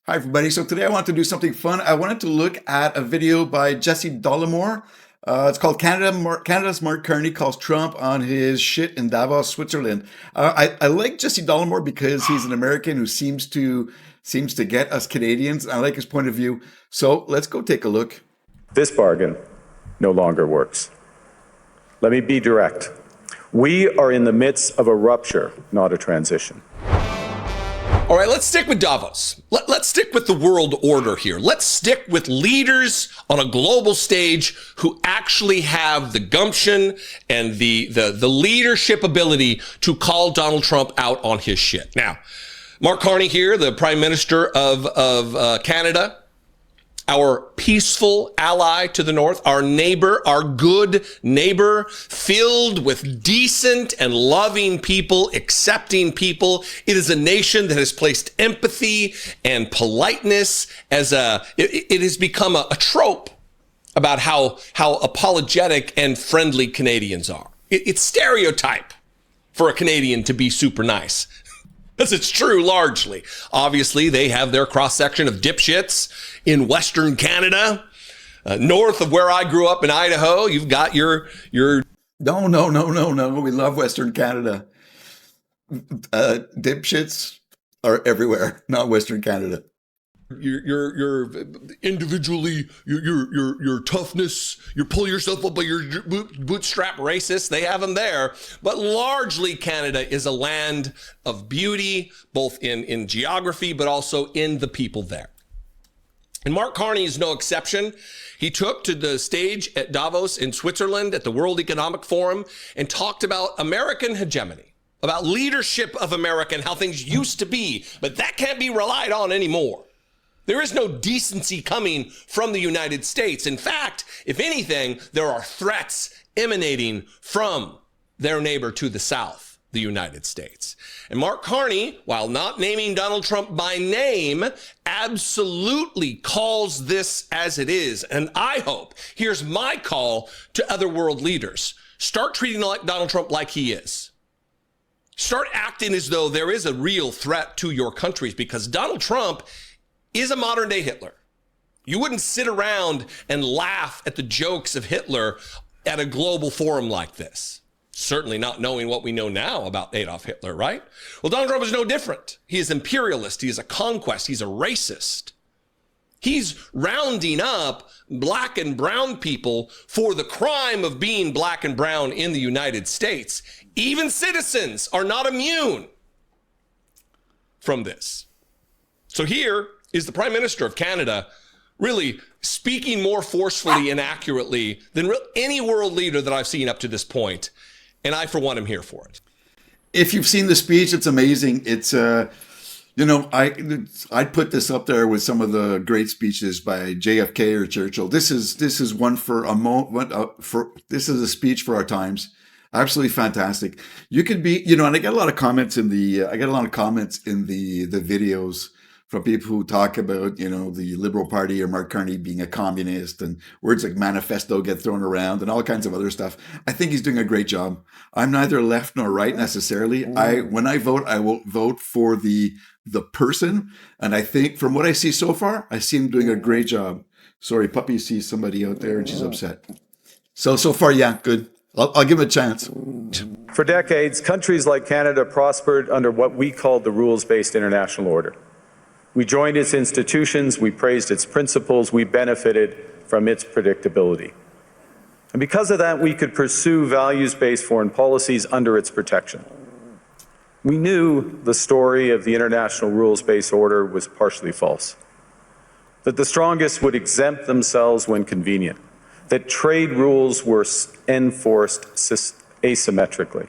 Hi, everybody. So today I want to do something fun. I wanted to look at a video by Jesse Dollemore. It's called Canada's Mark Carney calls Trump on his shit in Davos, Switzerland. I like Jesse Dollemore because he's an American who seems to get us Canadians. I like his point of view. So let's go take a look. This bargain no longer works. Let me be direct. We are in the midst of a rupture, not a transition. All right, let's stick with Davos. Let's stick with the world order here. Let's stick with leaders on a global stage who actually have the gumption and the leadership ability to call Donald Trump out on his shit. Now, Mark Carney here, the Prime Minister of Canada, our peaceful ally to the north, our neighbor, our good neighbor, filled with decent and loving people, accepting people. It is a nation that has placed empathy and politeness as it has become a trope about how apologetic and friendly Canadians are. It's stereotype for a Canadian to be super nice. Because it's true, largely. Obviously, they have their cross-section of dipshits in Western Canada. North of where I grew up in Idaho, you've got your... No. We love Western Canada. Dipshits are everywhere, not Western Canada. Your individually, your toughness, you pull yourself up by your bootstrap racists, they have them there. But largely Canada is a land of beauty, both in geography, but also in the people there. And Mark Carney is no exception. He took to the stage at Davos in Switzerland at the World Economic Forum and talked about American hegemony, about leadership of America and how things used to be, but that can't be relied on anymore. There is no decency coming from the United States. In fact, if anything, there are threats emanating from their neighbor to the south, the United States. And Mark Carney, while not naming Donald Trump by name, absolutely calls this as it is. And I hope, here's my call to other world leaders, start treating Donald Trump like he is. Start acting as though there is a real threat to your countries, because Donald Trump is a modern day Hitler. You wouldn't sit around and laugh at the jokes of Hitler at a global forum like this. Certainly not knowing what we know now about Adolf Hitler, right? Well, Donald Trump is no different. He is imperialist. He is a conquest. He's a racist. He's rounding up black and brown people for the crime of being black and brown in the United States. Even citizens are not immune from this. So here is the Prime Minister of Canada really speaking more forcefully and accurately than any world leader that I've seen up to this point. And I, for one, am here for it. If you've seen the speech, it's amazing. It's, I'd put this up there with some of the great speeches by JFK or Churchill. This is one for a moment. This is a speech for our times. Absolutely fantastic. You could be, and I get a lot of comments in the videos from people who talk about, the Liberal Party or Mark Carney being a communist, and words like manifesto get thrown around and all kinds of other stuff. I think he's doing a great job. I'm neither left nor right necessarily. When I vote, I will vote for the person. And I think from what I see so far, I see him doing a great job. Sorry, Puppy sees somebody out there and she's upset. So far, yeah, good. I'll give him a chance. For decades, countries like Canada prospered under what we called the rules-based international order. We joined its institutions, we praised its principles, we benefited from its predictability. And because of that, we could pursue values-based foreign policies under its protection. We knew the story of the international rules-based order was partially false, that the strongest would exempt themselves when convenient, that trade rules were enforced asymmetrically.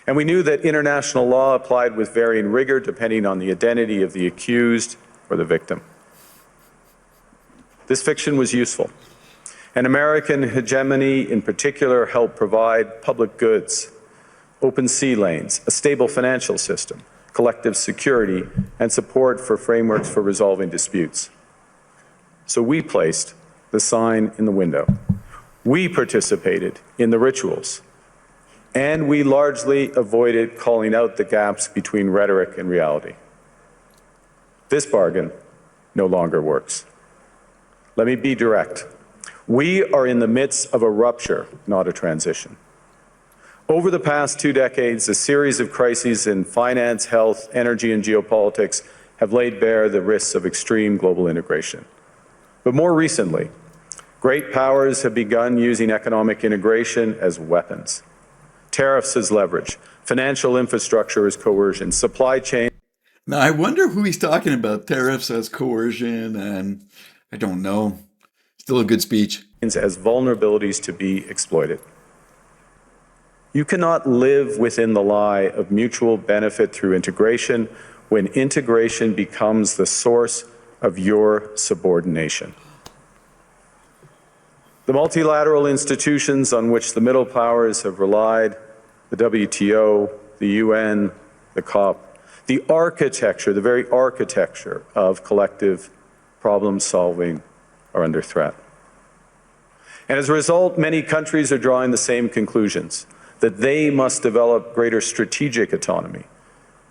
And we knew that international law applied with varying rigor depending on the identity of the accused or the victim. This fiction was useful. And American hegemony in particular helped provide public goods, open sea lanes, a stable financial system, collective security, and support for frameworks for resolving disputes. So we placed the sign in the window. We participated in the rituals. And we largely avoided calling out the gaps between rhetoric and reality. This bargain no longer works. Let me be direct. We are in the midst of a rupture, not a transition. Over the past 2 decades, a series of crises in finance, health, energy, and geopolitics have laid bare the risks of extreme global integration. But more recently, great powers have begun using economic integration as weapons. Tariffs as leverage, financial infrastructure as coercion, supply chain. Now, I wonder who he's talking about. Tariffs as coercion, and I don't know. Still a good speech. As vulnerabilities to be exploited. You cannot live within the lie of mutual benefit through integration when integration becomes the source of your subordination. The multilateral institutions on which the middle powers have relied, the WTO, the UN, the COP, the architecture, the very architecture of collective problem solving are under threat. And as a result, many countries are drawing the same conclusions, that they must develop greater strategic autonomy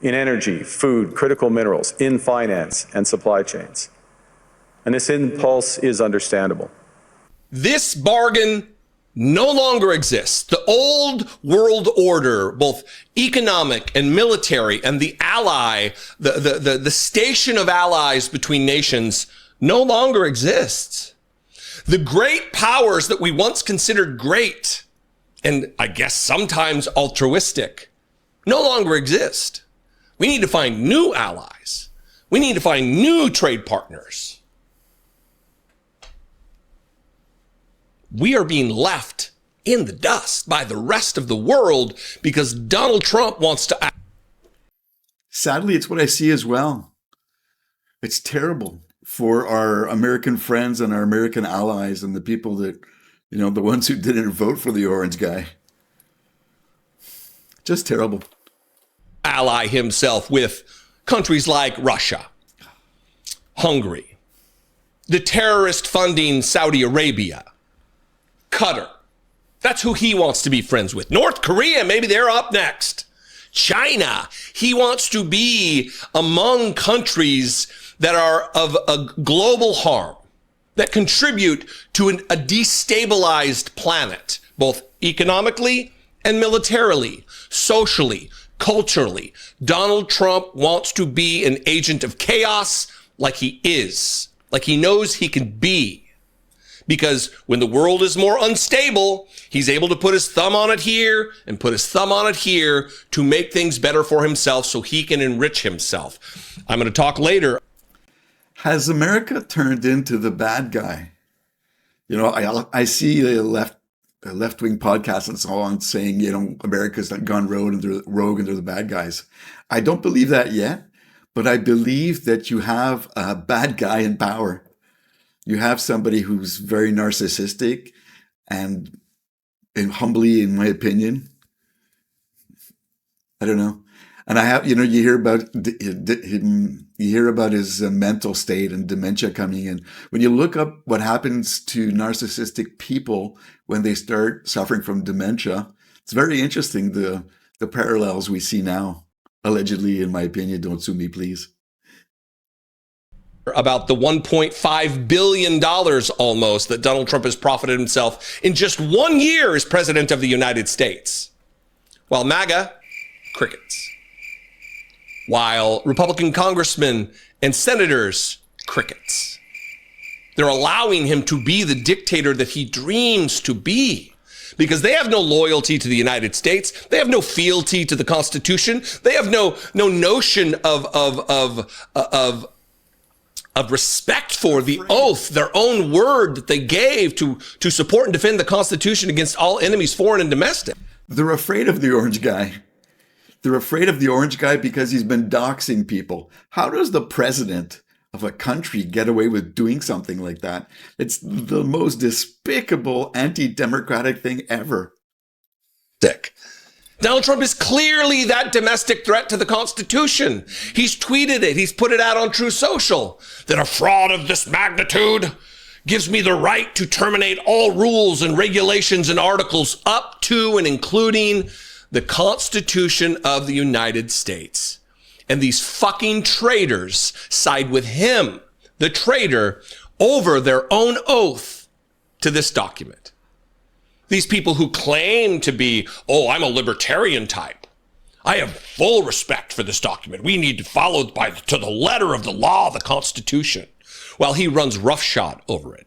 in energy, food, critical minerals, in finance and supply chains. And this impulse is understandable. This bargain no longer exists. The old world order, both economic and military, and the ally, the station of allies between nations no longer exists. The great powers that we once considered great, and I guess sometimes altruistic, no longer exist. We need to find new allies. We need to find new trade partners. We are being left in the dust by the rest of the world because Donald Trump wants to act. Sadly, it's what I see as well. It's terrible for our American friends and our American allies and the people that, the ones who didn't vote for the orange guy. Just terrible. Ally himself with countries like Russia, Hungary, the terrorist funding Saudi Arabia, Qatar. That's who he wants to be friends with. North Korea, maybe they're up next. China, he wants to be among countries that are of a global harm, that contribute to a destabilized planet, both economically and militarily, socially, culturally. Donald Trump wants to be an agent of chaos like he is, like he knows he can be. Because when the world is more unstable, he's able to put his thumb on it here and put his thumb on it here to make things better for himself so he can enrich himself. I'm going to talk later. Has America turned into the bad guy? I see the left-wing podcasts and so on saying, America's gone rogue and they're the bad guys. I don't believe that yet, but I believe that you have a bad guy in power. You have somebody who's very narcissistic and humbly, in my opinion. I don't know. And I have, you hear about him, you hear about his mental state and dementia coming in. When you look up what happens to narcissistic people when they start suffering from dementia, it's very interesting, the parallels we see now. Allegedly, in my opinion, don't sue me, please. About the $1.5 billion almost that Donald Trump has profited himself in just 1 year as president of the United States. While MAGA, crickets. While Republican congressmen and senators, crickets. They're allowing him to be the dictator that he dreams to be because they have no loyalty to the United States. They have no fealty to the Constitution. They have no notion of respect for the oath, their own word that they gave to support and defend the Constitution against all enemies, foreign and domestic. They're afraid of the orange guy. They're afraid of the orange guy because he's been doxing people. How does the president of a country get away with doing something like that? It's the most despicable anti-democratic thing ever. Donald Trump is clearly that domestic threat to the Constitution. He's tweeted it. He's put it out on True Social that a fraud of this magnitude gives me the right to terminate all rules and regulations and articles up to and including the Constitution of the United States. And these fucking traitors side with him, the traitor, over their own oath to this document. These people who claim to be, oh, I'm a libertarian type. I have full respect for this document. We need to follow to the letter of the law, the Constitution, while he runs roughshod over it.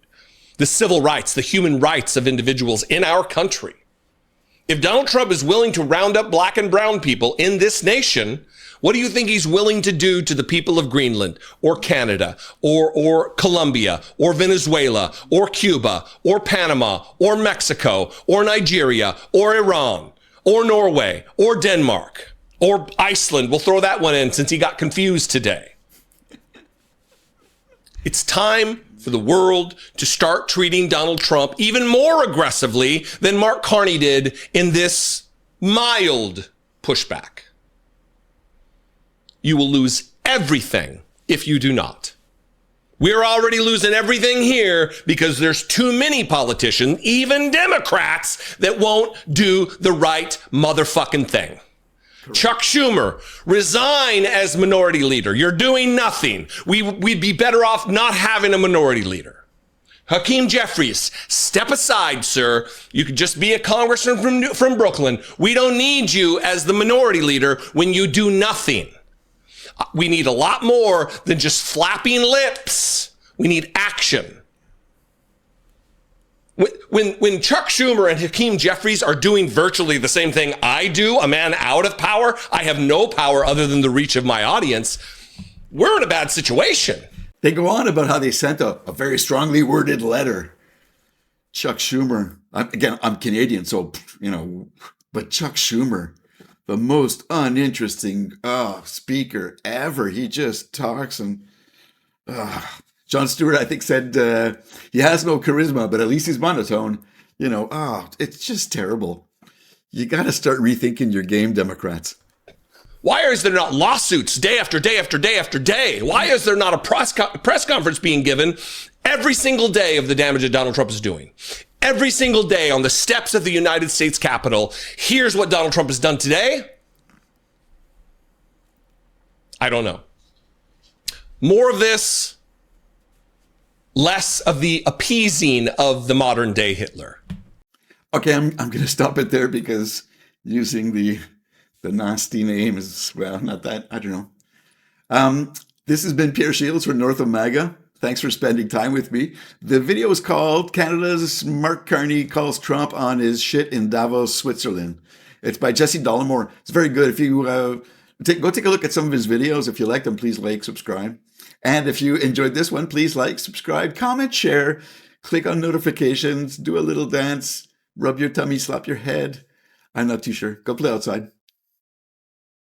The civil rights, the human rights of individuals in our country. If Donald Trump is willing to round up black and brown people in this nation, what do you think he's willing to do to the people of Greenland or Canada or Colombia or Venezuela or Cuba or Panama or Mexico or Nigeria or Iran or Norway or Denmark or Iceland? We'll throw that one in since he got confused today. It's time for the world to start treating Donald Trump even more aggressively than Mark Carney did in this mild pushback. You will lose everything if you do not. We're already losing everything here because there's too many politicians, even Democrats, that won't do the right motherfucking thing. Chuck Schumer, resign as minority leader. You're doing nothing. We'd be better off not having a minority leader. Hakeem Jeffries, step aside, sir. You could just be a congressman from Brooklyn. We don't need you as the minority leader when you do nothing. We need a lot more than just flapping lips. We need action. When Chuck Schumer and Hakeem Jeffries are doing virtually the same thing I do, a man out of power, I have no power other than the reach of my audience, we're in a bad situation. They go on about how they sent a very strongly worded letter. Chuck Schumer, I'm Canadian, so, but Chuck Schumer, the most uninteresting speaker ever. He just talks and... Jon Stewart, I think, said he has no charisma, but at least he's monotone. It's just terrible. You got to start rethinking your game, Democrats. Why is there not lawsuits day after day after day after day? Why is there not a press conference being given every single day of the damage that Donald Trump is doing? Every single day on the steps of the United States Capitol, here's what Donald Trump has done today. I don't know. More of this, less of the appeasing of the modern day Hitler. Okay, I'm going to stop it there because using the nasty name is, well, not that, I don't know. This has been Pierre Shields for North of MAGA. Thanks for spending time with me. The video is called Canada's Mark Carney Calls Trump on His Shit in Davos, Switzerland. It's by Jesse Dollemore. It's very good. If you go take a look at some of his videos. If you like them, please like, subscribe. And if you enjoyed this one, please like, subscribe, comment, share, click on notifications, do a little dance, rub your tummy, slap your head. I'm not too sure. Go play outside.